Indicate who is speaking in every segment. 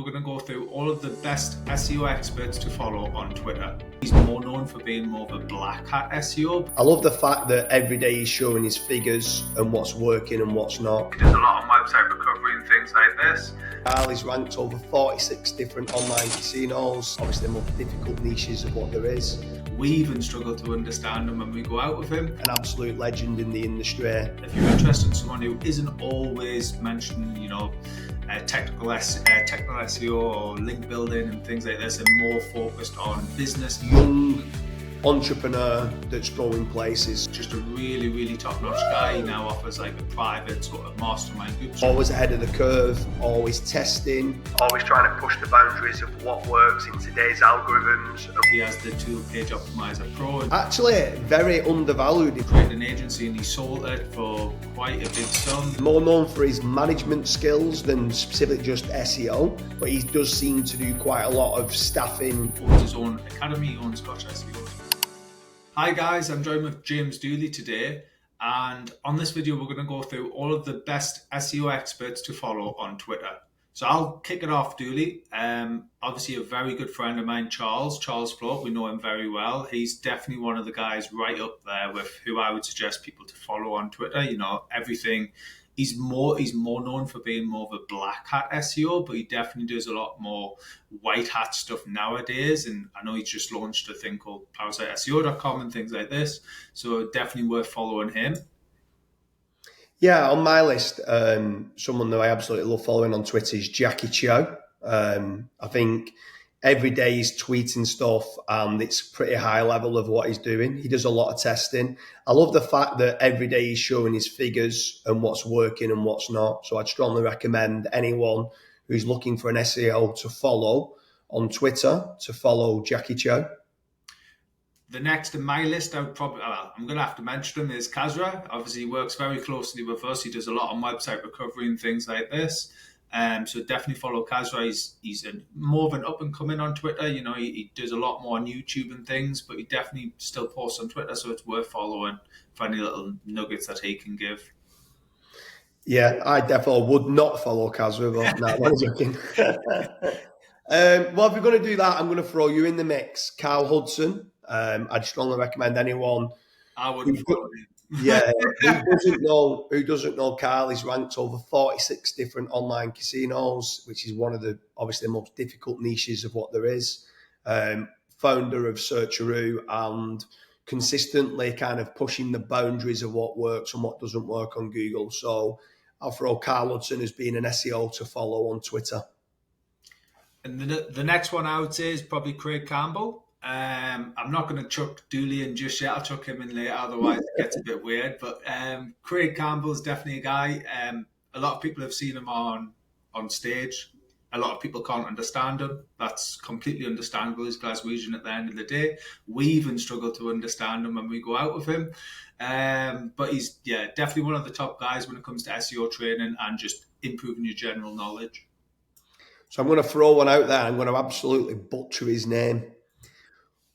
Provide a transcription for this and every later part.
Speaker 1: We're going to go through all of the best SEO experts to follow on Twitter. He's more known for being more of a black hat SEO.
Speaker 2: I love the fact that every day he's showing his figures and what's working and what's not.
Speaker 1: He does a lot on website recovery and things like this.
Speaker 2: He's ranked over 46 different online casinos, obviously the most difficult niches of what there is.
Speaker 1: We even struggle to understand him when we go out with him.
Speaker 2: An absolute legend in the industry.
Speaker 1: If you're interested in someone who isn't always mentioning, technical SEO or link building and things like this, and more focused on business.
Speaker 2: Young entrepreneur that's going places.
Speaker 1: Just a really, really top-notch guy. He now offers like a private sort of mastermind group.
Speaker 2: Always ahead of the curve, always testing, always trying to push the boundaries of what works in today's algorithms.
Speaker 1: He has the tool Page Optimizer Pro.
Speaker 2: Actually, very undervalued.
Speaker 1: He created an agency and he sold it for quite a big sum.
Speaker 2: More known for his management skills than specifically just SEO, but he does seem to do quite a lot of staffing.
Speaker 1: He owns his own academy, he owns Scotch SEO. Hi guys, I'm joined with James Dooley today, and on this video we're going to go through all of the best SEO experts to follow on Twitter. So I'll kick it off, Dooley. Obviously a very good friend of mine, Charles Floate, we know him very well. He's definitely one of the guys right up there with who I would suggest people to follow on Twitter. Everything. He's more known for being more of a black hat SEO, but he definitely does a lot more white hat stuff nowadays. And I know he's just launched a thing called PowerSiteSEO.com and things like this. So definitely worth following him.
Speaker 2: Yeah, on my list, someone that I absolutely love following on Twitter is Jackie Cho. I think every day he's tweeting stuff and it's pretty high level of what he's doing. He does a lot of testing. I love the fact that every day he's showing his figures and what's working and what's not. So I'd strongly recommend anyone who's looking for an SEO to follow on Twitter to follow Jackie Cho.
Speaker 1: The next in my list, I'm going to have to mention him, is Kazra. Obviously, he works very closely with us. He does a lot on website recovery and things like this. So definitely follow Kazra. He's more of an up and coming on Twitter. He does a lot more on YouTube and things, but he definitely still posts on Twitter. So it's worth following for any little nuggets that he can give.
Speaker 2: Yeah, I definitely would not follow Kazra, but no, I'm joking. Well, if we're going to do that, I'm going to throw you in the mix. Hudson. I'd strongly recommend anyone.
Speaker 1: I wouldn't follow him.
Speaker 2: Yeah, who doesn't know Carl? He's ranked over 46 different online casinos, which is one of the obviously the most difficult niches of what there is. Founder of Searcheroo and consistently kind of pushing the boundaries of what works and what doesn't work on Google. So I'll throw Carl Hudson as being an SEO to follow on Twitter.
Speaker 1: And the next one I would say is probably Craig Campbell. I'm not going to chuck Dooley in just yet. I'll chuck him in later, otherwise it gets a bit weird. But Craig Campbell's definitely a guy. A lot of people have seen him on stage. A lot of people can't understand him. That's completely understandable. He's Glaswegian at the end of the day. We even struggle to understand him when we go out with him. But he's definitely one of the top guys when it comes to SEO training and just improving your general knowledge.
Speaker 2: So I'm going to throw one out there. I'm going to absolutely butcher his name.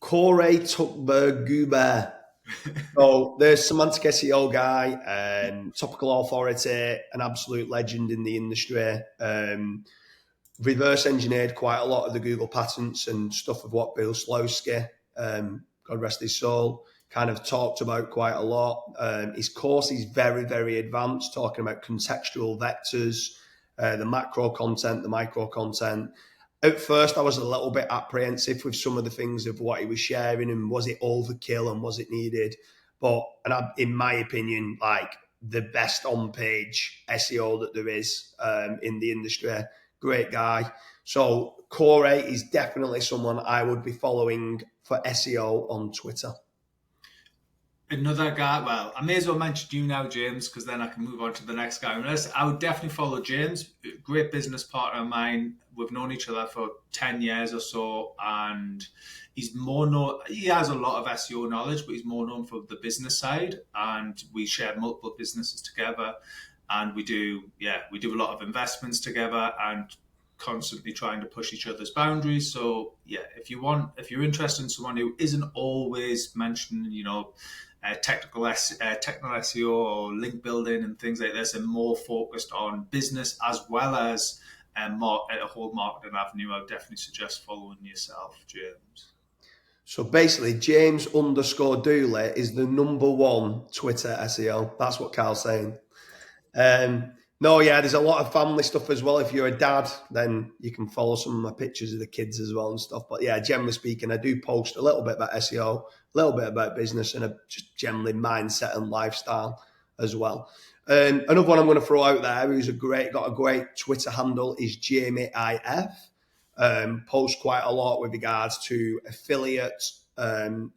Speaker 2: Cory Tuber. So the Semantic SEO guy, topical authority, an absolute legend in the industry. Reverse engineered quite a lot of the Google patents and stuff of what Bill Slowski, God rest his soul, kind of talked about quite a lot. His course is very, very advanced, talking about contextual vectors, the macro content, the micro content. At first, I was a little bit apprehensive with some of the things of what he was sharing and was it overkill and was it needed? In my opinion, like the best on-page SEO that there is in the industry. Great guy. So Cory is definitely someone I would be following for SEO on Twitter.
Speaker 1: Another guy, well, I may as well mention you now, James, because then I can move on to the next guy. I would definitely follow James, great business partner of mine. We've known each other for 10 years or so, and he's more known, he has a lot of SEO knowledge, but he's more known for the business side, and we share multiple businesses together, and we do a lot of investments together and constantly trying to push each other's boundaries. So if you're interested in someone who isn't always mentioning, technical SEO or link building and things like this, and more focused on business as well as a whole marketing avenue, I would definitely suggest following yourself, James.
Speaker 2: So basically, James_Dooley is the #1 Twitter SEO. That's what Carl's saying. No, yeah, there's a lot of family stuff as well. If you're a dad, then you can follow some of my pictures of the kids as well and stuff. But yeah, generally speaking, I do post a little bit about SEO, a little bit about business, and just generally mindset and lifestyle as well. Another one I'm going to throw out there, who's got a great Twitter handle, is Jamie IF. Posts quite a lot with regards to affiliate and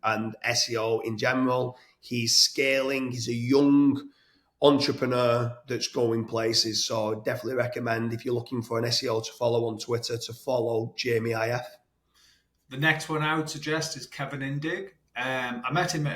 Speaker 2: SEO in general. He's scaling. He's a young entrepreneur that's going places. So definitely recommend, if you're looking for an SEO to follow on Twitter, to follow Jamie IF.
Speaker 1: The next one I would suggest is Kevin Indig. I met him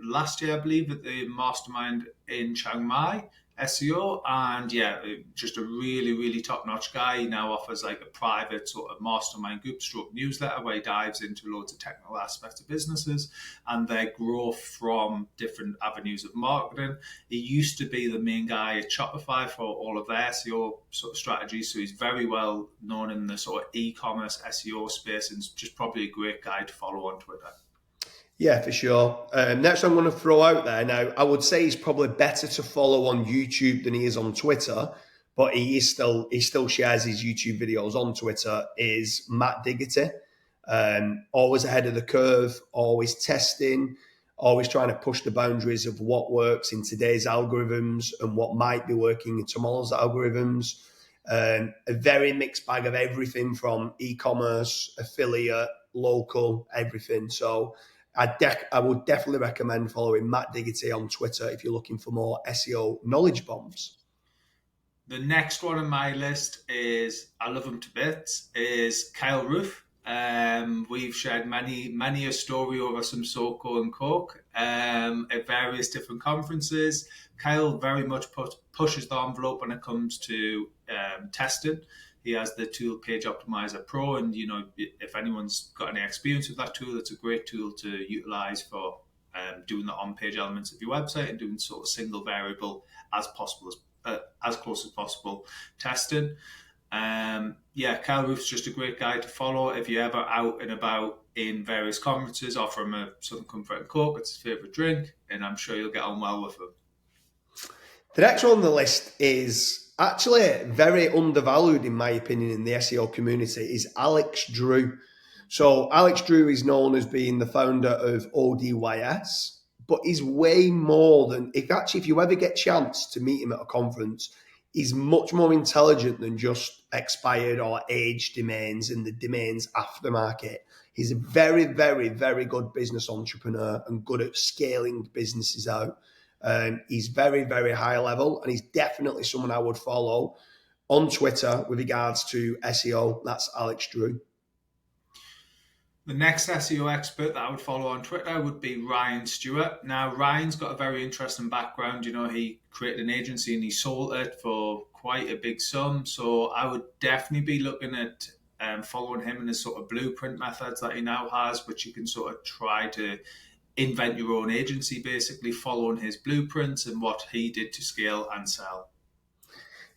Speaker 1: last year, I believe, at the Mastermind in Chiang Mai SEO, and yeah, just a really, really top-notch guy. He now offers like a private sort of mastermind group stroke newsletter where he dives into loads of technical aspects of businesses and their growth from different avenues of marketing. He used to be the main guy at Shopify for all of their SEO sort of strategies, so he's very well known in the sort of e-commerce SEO space, and just probably a great guy to follow on Twitter.
Speaker 2: Yeah, for sure. Next I'm going to throw out there now, I would say he's probably better to follow on YouTube than he is on Twitter, but he still shares his YouTube videos on Twitter, is Matt Diggity. Always ahead of the curve, always testing, always trying to push the boundaries of what works in today's algorithms and what might be working in tomorrow's algorithms. A very mixed bag of everything from e-commerce, affiliate, local, everything. So I would definitely recommend following Matt Diggity on Twitter if you're looking for more SEO knowledge bombs.
Speaker 1: The next one on my list is, I love him to bits, is Kyle Roof. We've shared many a story over some SoCo and Coke at various different conferences. Kyle very much pushes the envelope when it comes to testing. He has the tool Page Optimizer Pro, and if anyone's got any experience with that tool, it's a great tool to utilize for doing the on-page elements of your website and doing sort of single variable as close as possible testing. Kyle Roof's just a great guy to follow. If you're ever out and about in various conferences, offer him a Southern Comfort and Coke. It's his favourite drink, and I'm sure you'll get on well with him.
Speaker 2: The next one on the list is actually very undervalued, in my opinion, in the SEO community, is Alex Drew. So Alex Drew is known as being the founder of ODYS, but he's way more than, if you ever get a chance to meet him at a conference, he's much more intelligent than just expired or aged domains and the domains aftermarket. He's a very, very, very good business entrepreneur and good at scaling businesses out. He's very, very high level, and he's definitely someone I would follow on Twitter with regards to SEO. That's Alex Drew.
Speaker 1: The next SEO expert that I would follow on Twitter would be Ryan Stewart. Now, Ryan's got a very interesting background. He created an agency and he sold it for quite a big sum. So I would definitely be looking at following him in his sort of blueprint methods that he now has, which you can sort of try to invent your own agency, basically following his blueprints and what he did to scale and sell.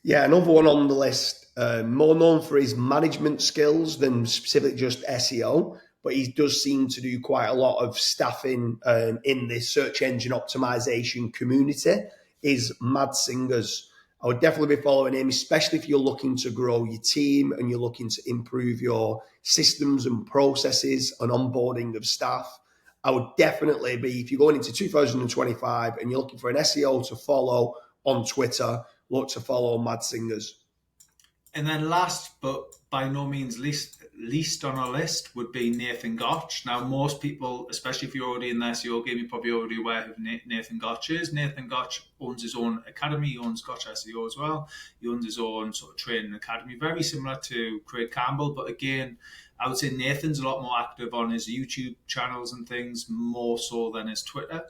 Speaker 2: Yeah, another one on the list, more known for his management skills than specifically just SEO, but he does seem to do quite a lot of staffing in the search engine optimization community, is Mad Singers. I would definitely be following him, especially if you're looking to grow your team and you're looking to improve your systems and processes and onboarding of staff. I would definitely be, if you're going into 2025 and you're looking for an SEO to follow on Twitter, look to follow Mad Singers. And
Speaker 1: then last, but by no means least on our list, would be Nathan Gotch. Now, most people, especially if you're already in the SEO game, you're probably already aware who Nathan Gotch is. Nathan Gotch owns his own academy. He owns Gotch SEO as well. He owns his own sort of training academy, very similar to Craig Campbell. But again, I would say Nathan's a lot more active on his YouTube channels and things, more so than his Twitter.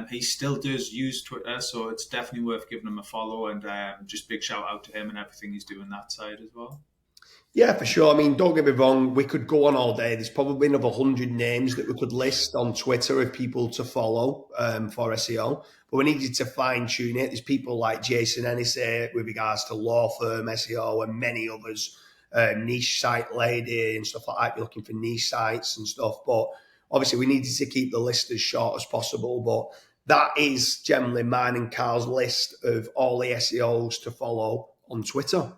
Speaker 1: He still does use Twitter, so it's definitely worth giving him a follow, and just big shout out to him and everything he's doing that side as well.
Speaker 2: Yeah, for sure. I mean, don't get me wrong, we could go on all day. There's probably another 100 names that we could list on Twitter of people to follow for SEO. But we needed to fine tune it. There's people like Jason Ennis with regards to law firm SEO and many others, niche site lady and stuff like that. Be looking for niche sites and stuff. But obviously, we needed to keep the list as short as possible. But that is generally mine and Carl's list of all the SEOs to follow on Twitter.